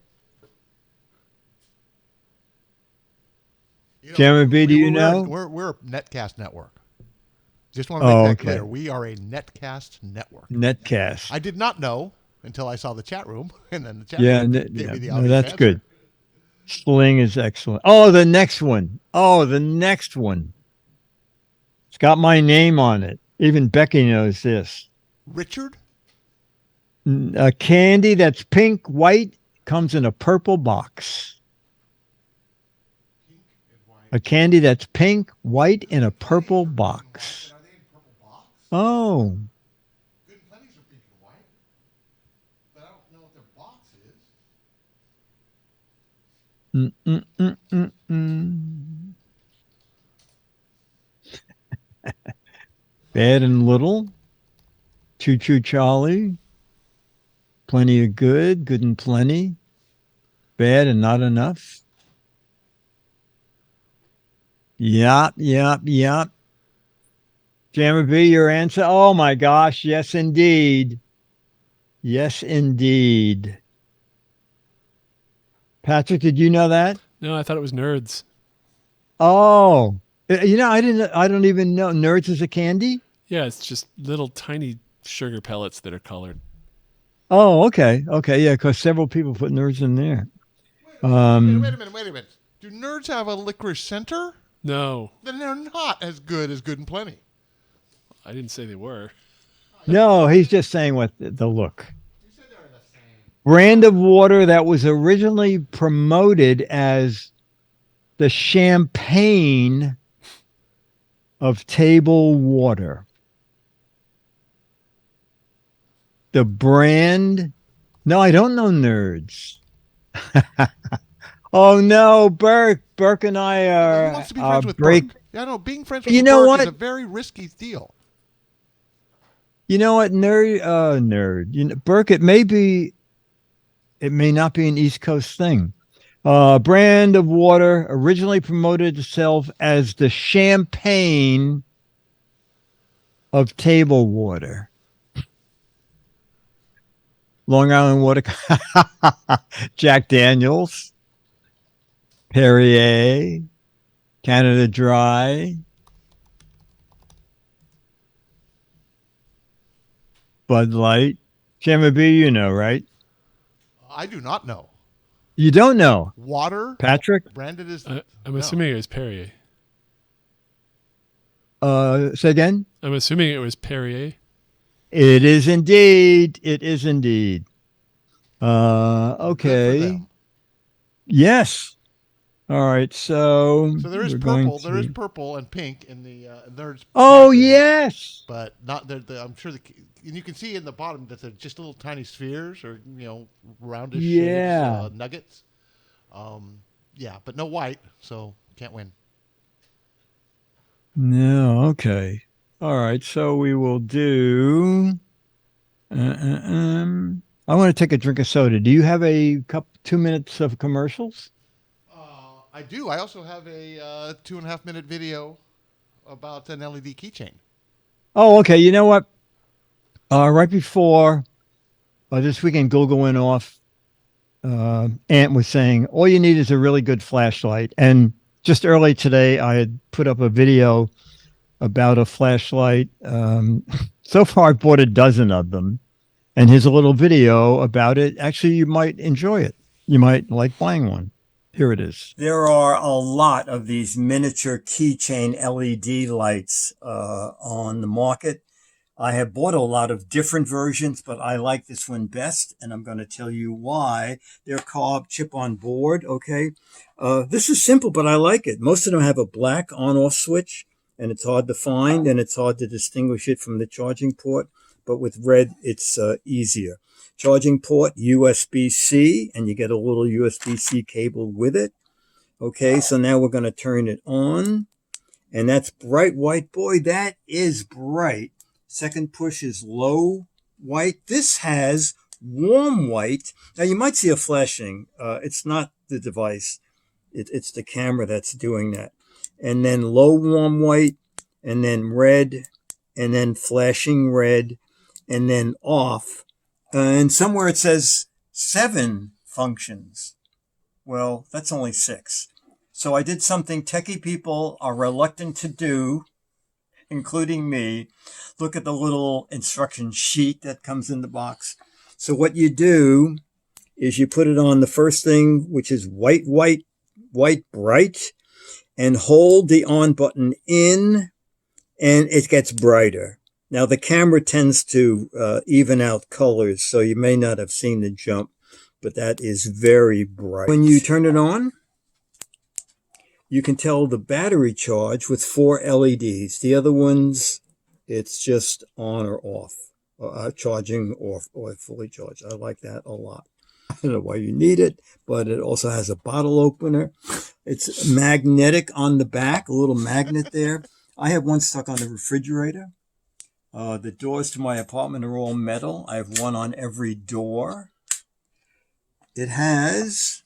Jeremy B, do you know? We're a netcast network. Just want to make that clear. We are a netcast network. Netcast. I did not know until I saw the chat room, and then the chat room gave me the no, obvious that's answer. good. Sling is excellent. Oh, the next one. It's got my name on it. Even Becky knows this. Richard? A candy that's pink, white, comes in a purple box. A candy that's pink, white, in a purple box. Are they in purple box? Oh. Good and Plenty's are pink and white. But I don't know what their box is. Bad and Little. Choo Choo Charlie. Plenty of Good. Good and Plenty. Bad and Not Enough. Yep. Jammer B, your answer? Oh my gosh. Yes, indeed. Patrick, did you know that? No, I thought it was Nerds. Oh, I don't even know. Nerds is a candy? Yeah, it's just little tiny sugar pellets that are colored. Oh, okay. Yeah, because several people put Nerds in there. Wait a minute. Do nerds have a licorice center? No, Then they're not as good as Good and Plenty. I didn't say they were. No, he's just saying what the look. You said they're the same. Brand of water that was originally promoted as the champagne of table water. The brand? No, I don't know Nerds. Oh no, Burke and I Who are wants to be friends with break. Burke? Yeah, I know. Being friends with You know Burke what? is a very risky deal. You know what, nerd. Burke. It may not be an East Coast thing. Brand of water originally promoted itself as the champagne of table water. Long Island water. Jack Daniels. Perrier. Canada Dry. Bud Light. Jammer B, you know, right? I do not know. You don't know, Water Patrick? branded as. I'm no. assuming it was Perrier. Say again. I'm assuming it was Perrier. It is indeed. It is indeed. Good for Okay. them. Yes. All right. So So there is we're going purple. There is to- purple and pink in the. There's. Oh packaging, yes. But not the. I'm sure and you can see in the bottom that they're just little tiny spheres or roundish Yeah. shapes, nuggets. Yeah, but no white, so can't win. No. Okay. All right. So we will do. I want to take a drink of soda. Do you have a 2 minutes of commercials? I do. I also have a 2.5 minute video about an LED keychain. Oh, okay. You know what? Right before this weekend, Google went off. Ant was saying all you need is a really good flashlight. And just early today, I had put up a video about a flashlight. So far, I've bought a dozen of them. And here's a little video about it. Actually, you might enjoy it. You might like buying one. Here it is. There are a lot of these miniature keychain LED lights on the market. I have bought a lot of different versions, but I like this one best, and I'm going to tell you why. They're called chip on board, okay? This is simple, but I like it. Most of them have a black on-off switch, and it's hard to find, and it's hard to distinguish it from the charging port, but with red, it's easier. Charging port, USB-C, and you get a little USB-C cable with it. Okay, so now we're going to turn it on, and that's bright white. Boy, that is bright. Second push is low white. This has warm white. Now you might see a flashing. It's not the device. It's the camera that's doing that. And then low warm white, and then red, and then flashing red, and then off. And somewhere it says 7 functions. Well, that's only 6. So I did something techie people are reluctant to do, including me. Look at the little instruction sheet that comes in the box. So what you do is you put it on the first thing, which is white, bright, and hold the on button in, and it gets brighter. Now the camera tends to even out colors, so you may not have seen the jump, but that is very bright. When you turn it on, you can tell the battery charge with 4 LEDs. The other ones, it's just on or off, charging or fully charged. I like that a lot. I don't know why you need it, but it also has a bottle opener. It's magnetic on the back, a little magnet there. I have one stuck on the refrigerator. The doors to my apartment are all metal. I have one on every door. It has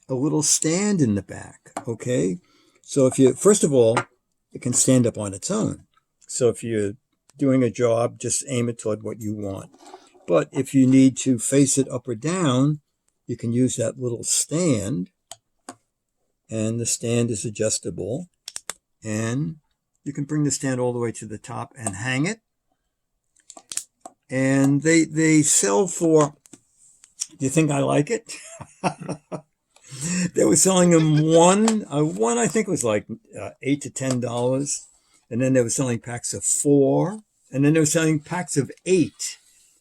a little stand in the back, okay? So if you, first of all, it can stand up on its own. So if you're doing a job, just aim it toward what you want. But if you need to face it up or down, you can use that little stand, and the stand is adjustable, and you can bring the stand all the way to the top and hang it. And they sell for, do you think I like it? They were selling them one I think was like $8 to $10, and then they were selling packs of 4, and then they were selling packs of 8,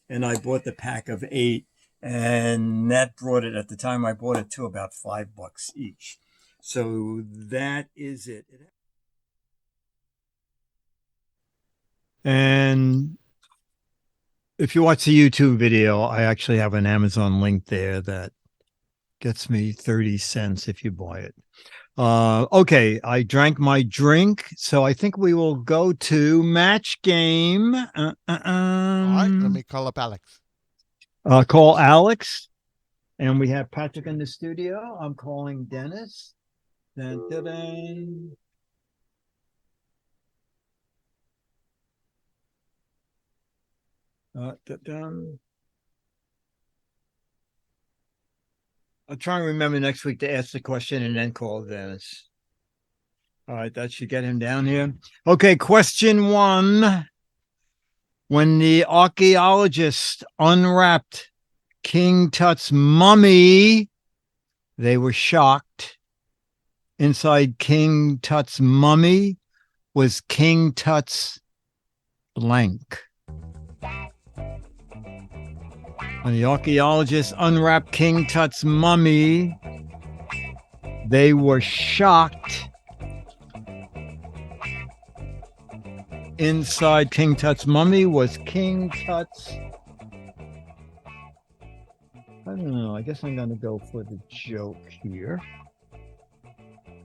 and I bought the pack of 8, and that brought it, at the time I bought it, to about $5 each. So that is it. And if you watch the YouTube video, I actually have an Amazon link there that gets me 30 cents if you buy it. Okay, I drank my drink, so I think we will go to match game. All right, let me call up Alex. Call Alex, and we have Patrick in the studio. I'm calling Dennis. Dun, dun, dun. Dun, dun. I'll try and remember next week to ask the question and then call Dennis. All right, that should get him down here. Okay, question 1. When the archaeologist unwrapped King Tut's mummy, They were shocked. Inside King Tut's mummy was King Tut's blank. When the archaeologists unwrapped King Tut's mummy, they were shocked. Inside King Tut's mummy was King Tut's. I don't know. I guess I'm going to go for the joke here.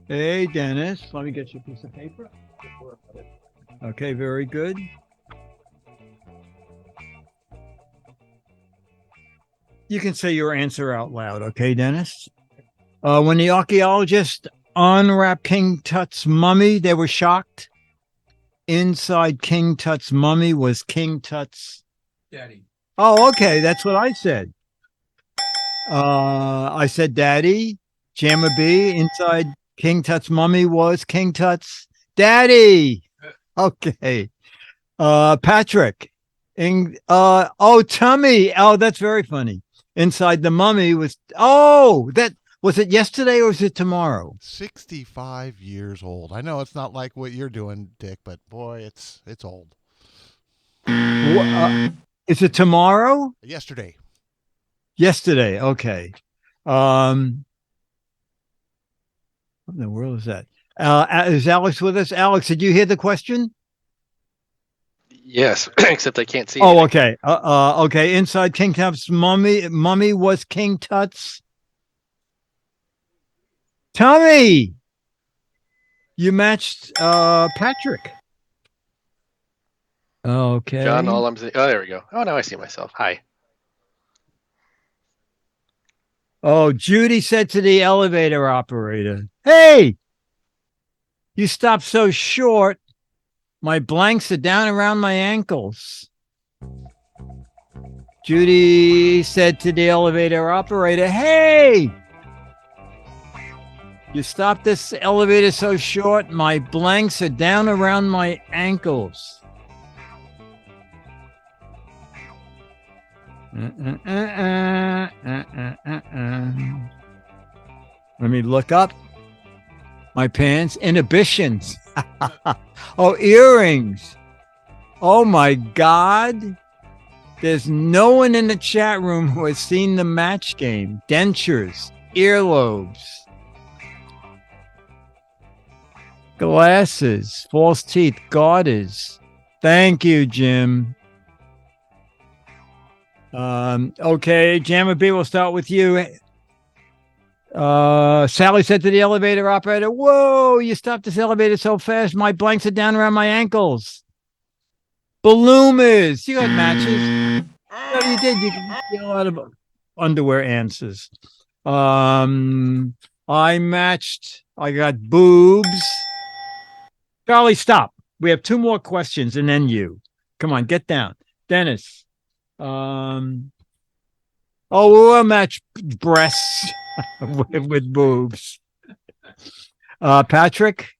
Hey, Dennis, let me get you a piece of paper. Okay, very good. You can say your answer out loud, okay, Dennis? When the archaeologists unwrapped King Tut's mummy, they were shocked. Inside King Tut's mummy was King Tut's Daddy. Oh, okay, that's what I said. I said daddy. Jammer B, inside King Tut's mummy was King Tut's daddy. Okay. Patrick. Tummy. Oh, that's very funny. Inside the mummy was, that was it yesterday or was it tomorrow? 65 years old. I know it's not like what you're doing, Dick, but boy, it's old. Is it tomorrow? Yesterday. Yesterday. Okay. What in the world is that? Is Alex with us? Alex, did you hear the question? Yes, except I can't see. Oh, anything. okay. Okay. Inside King Tut's mummy was King Tut's tummy. You matched Patrick. Okay. John, all I'm saying. Oh, there we go. Oh, now I see myself. Hi. Oh, Judy said to the elevator operator, "Hey, you stopped so short. My blanks are down around my ankles." Judy said to the elevator operator, "Hey, you stopped this elevator so short. My blanks are down around my ankles." Let me look up my pants. Inhibitions. Oh, earrings. Oh my God. There's no one in the chat room who has seen the match game. Dentures, earlobes, glasses, false teeth, garters. Thank you, Jim. Okay, Jammer B, we'll start with you. Sally said to the elevator operator, "Whoa, you stopped this elevator so fast. My blanks are down around my ankles." Balloomers, you got matches. Oh, you did. You get a lot of underwear answers. I matched. I got boobs. Charlie, stop. We have two more questions and then you. Come on, get down. Dennis. We'll match breasts with boobs. Patrick,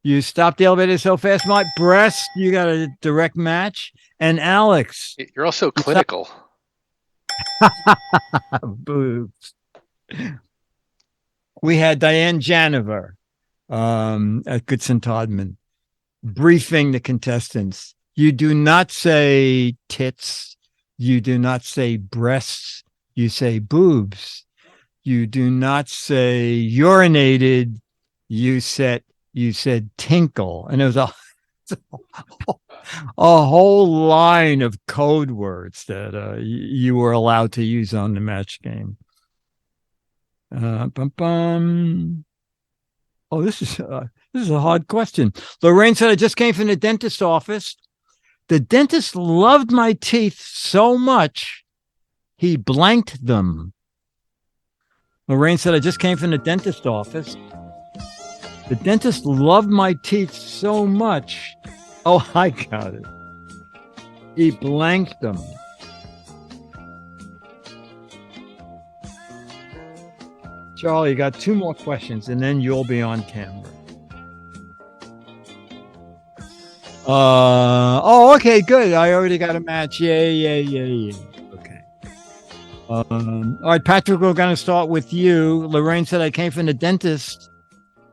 you stopped the elevator so fast. My breasts, you got a direct match. And Alex, You're also clinical. boobs. We had Diane Janover at Goodson Todman briefing the contestants. You do not say tits. You do not say breasts. You say boobs. You do not say urinated. You said tinkle. And it was a whole line of code words that you were allowed to use on the match game. Oh, this is a hard question. Lorraine said, "I just came from the dentist's office. The dentist loved my teeth so much, he blanked them." Lorraine said, "I just came from the dentist's office. The dentist loved my teeth so much." Oh, I got it. He blanked them. Charlie, you got two more questions and then you'll be on camera. Okay, good. I already got a match. Yay. Okay. All right, Patrick, we're going to start with you. Lorraine said, I came from the dentist.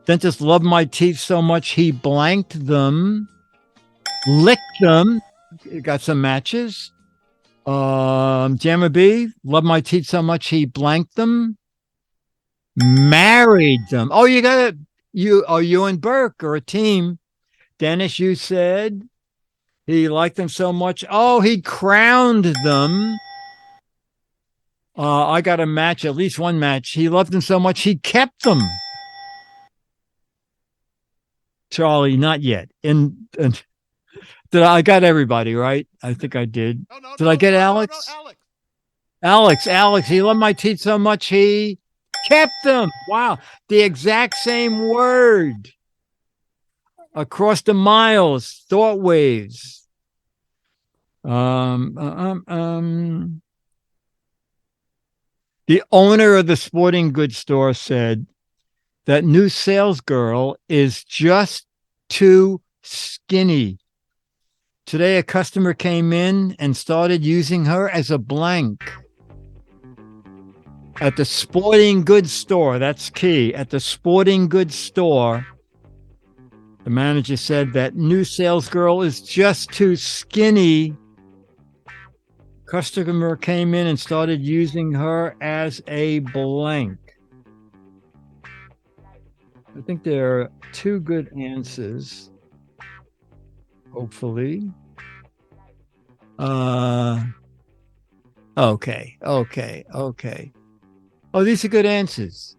Dentist loved my teeth so much he blanked them, licked them. Got some matches. Jammer B, loved my teeth so much he blanked them, married them. Oh, you got it. You and Burke are a team. Dennis, you said he liked them so much. Oh, he crowned them. I got a match, at least one match. He loved them so much he kept them. Charlie, not yet. And did I got everybody right? I think I did. Did I get Alex? Alex. He loved my teeth so much he kept them. Wow, the exact same word. Across the miles, thought waves. The owner of the sporting goods store said that new sales girl is just too skinny. Today, a customer came in and started using her as a blank. At the sporting goods store, that's key. At the sporting goods store, the manager said that new sales girl is just too skinny. Customer came in and started using her as a blank. I think there are two good answers. Hopefully. Okay. Oh, these are good answers.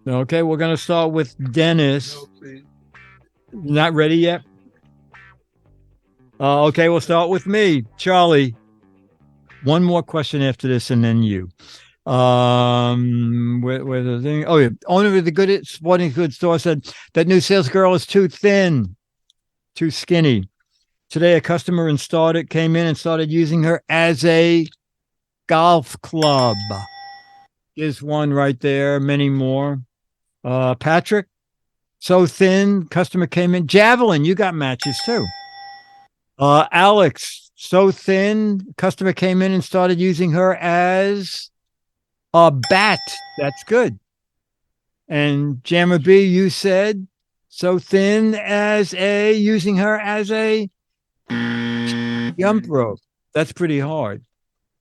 Okay, we're going to start with Dennis. Not ready yet? Okay, we'll start with me. Charlie, one more question after this and then you. Where the thing? Oh, yeah. Owner of the sporting goods store said that new sales girl is too thin, too skinny. Today, a customer came in and started using her as a golf club. Is one right there. Many more. Patrick, so thin. Customer came in. Javelin, you got matches too. Alex, so thin. Customer came in and started using her as a bat. That's good. And Jammer B, you said so thin using her as a jump rope. That's pretty hard.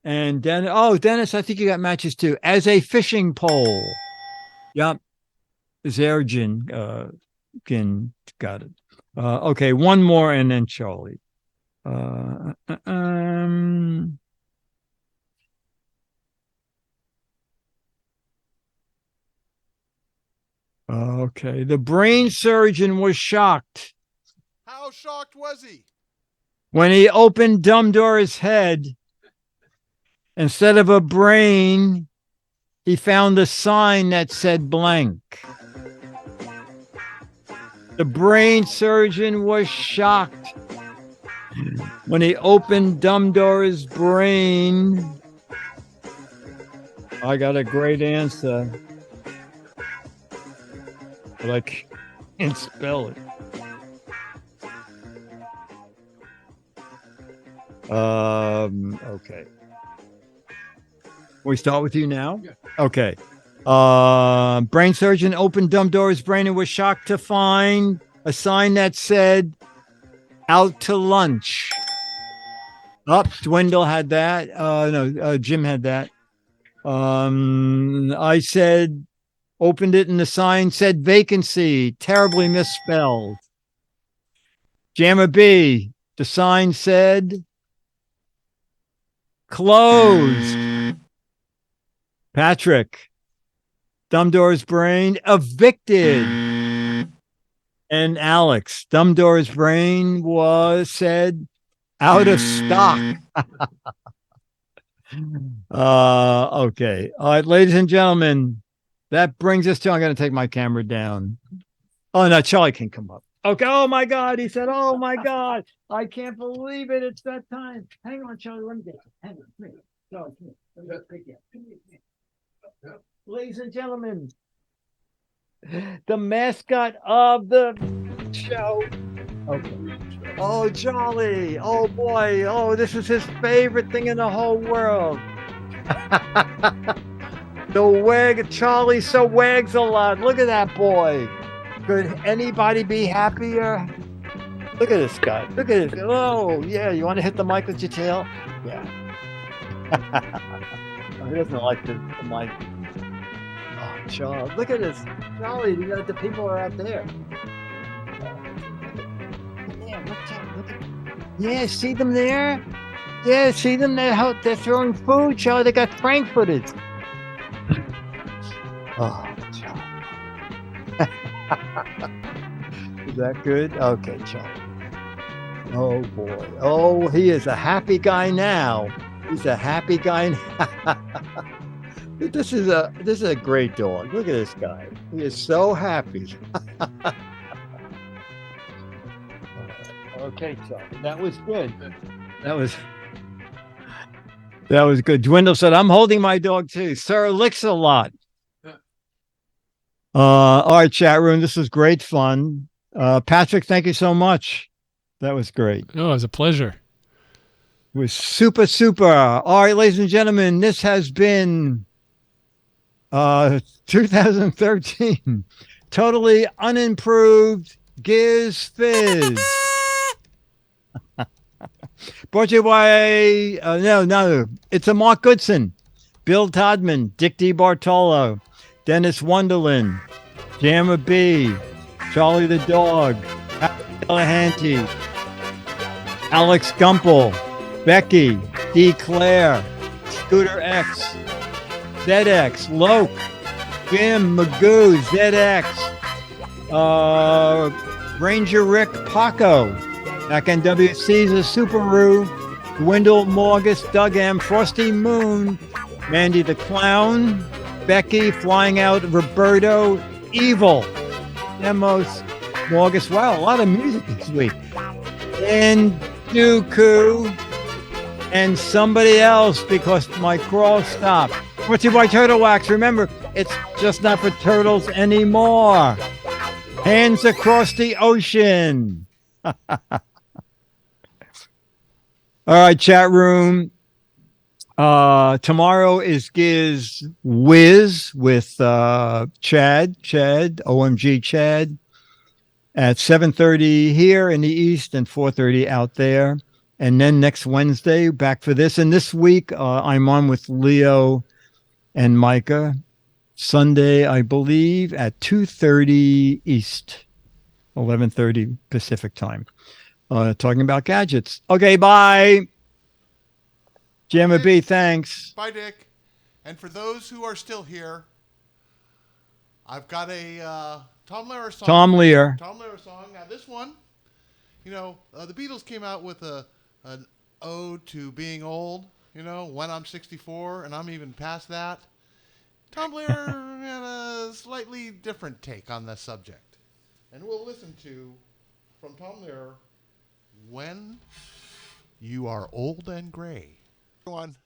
And Dennis, I think you got matches too. As a fishing pole. Yep. Zergin, got it. Okay, one more and then Charlie. Okay, the brain surgeon was shocked. How shocked was he? When he opened Dumbdore's head, instead of a brain, he found a sign that said blank. The brain surgeon was shocked when he opened Dumbdore's brain. I got a great answer, but I can't spell it. Okay. We start with you now? Yeah. Okay. Brain surgeon opened Dumbdore's brain and was shocked to find a sign that said out to lunch. Dwindle had that. Jim had that. I said, opened it and the sign said vacancy, terribly misspelled. Jammer B, the sign said closed. Patrick, Dumbdore's brain evicted. And Alex, Dumbdore's brain said out of stock. Okay. All right, ladies and gentlemen, that brings us to, I'm going to take my camera down. Oh, no, Charlie can come up. Okay. Oh, my God. He said, oh, my God. I can't believe it. It's that time. Hang on, Charlie. Let me get you. Hang on. Come here. Charlie, come here. Let me pick you up. Come here. Ladies and gentlemen, the mascot of the show. Okay. Oh, Charlie. Oh, boy. Oh, this is his favorite thing in the whole world. The wag. Charlie so wags a lot. Look at that boy. Could anybody be happier? Look at this guy. Look at this. Oh, yeah. You want to hit the mic with your tail? Yeah. Oh, he doesn't like the mic. Oh, Charlie. Look at this. Charlie, the people are out there. Yeah, see them there? Yeah, see them there? How they're throwing food, Charlie. They got frankfurters. Oh, Charlie. Is that good? Okay, Charlie. Oh boy. Oh, he is a happy guy now. He's a happy guy. This is a great dog. Look at this guy. He is so happy. Okay, Charlie. That was good. That was good. Dwindle said, I'm holding my dog too. Sir licks a lot. All right, chat room. This was great fun. Patrick, thank you so much. That was great. Oh, it was a pleasure. It was super, super. All right, ladies and gentlemen, this has been 2013. Totally unimproved Giz Fiz. Brought to you by, no. It's a Mark Goodson, Bill Todman, Dick DeBartolo, Dennis Wonderland, Jammer B, Charlie the Dog, Delahanty, Alex Gumpel, Becky, D. Claire, Scooter X, ZX, Loke, Jim, Magoo, ZX, Ranger Rick Paco, back on WC's a Subaru, Dwindle Morgus, Doug M, Frosty Moon, Mandy the Clown, Becky, Flying Out, Roberto, Evil, Demos, Morgus. Wow, a lot of music this week. And Dooku, and somebody else because my crawl stopped. Brought to you by Turtle Wax. Remember, it's just not for turtles anymore. Hands across the ocean. All right, chat room. Tomorrow is Giz Wiz with Chad, OMG Chad, at 7:30 here in the East and 4:30 out there. And then next Wednesday, back for this. And this week, I'm on with Leo and Micah. Sunday, I believe, at 2:30 East, 11:30 Pacific time. Talking about gadgets. Okay, bye. Jammer B, thanks. Bye, Dick. And for those who are still here, I've got a Tom Lehrer song. Tom Lehrer song. Now, this one, the Beatles came out with an ode to being old, when I'm 64, and I'm even past that. Tom Lehrer had a slightly different take on the subject. And we'll listen to, from Tom Lehrer, When You Are Old and Gray. Go on.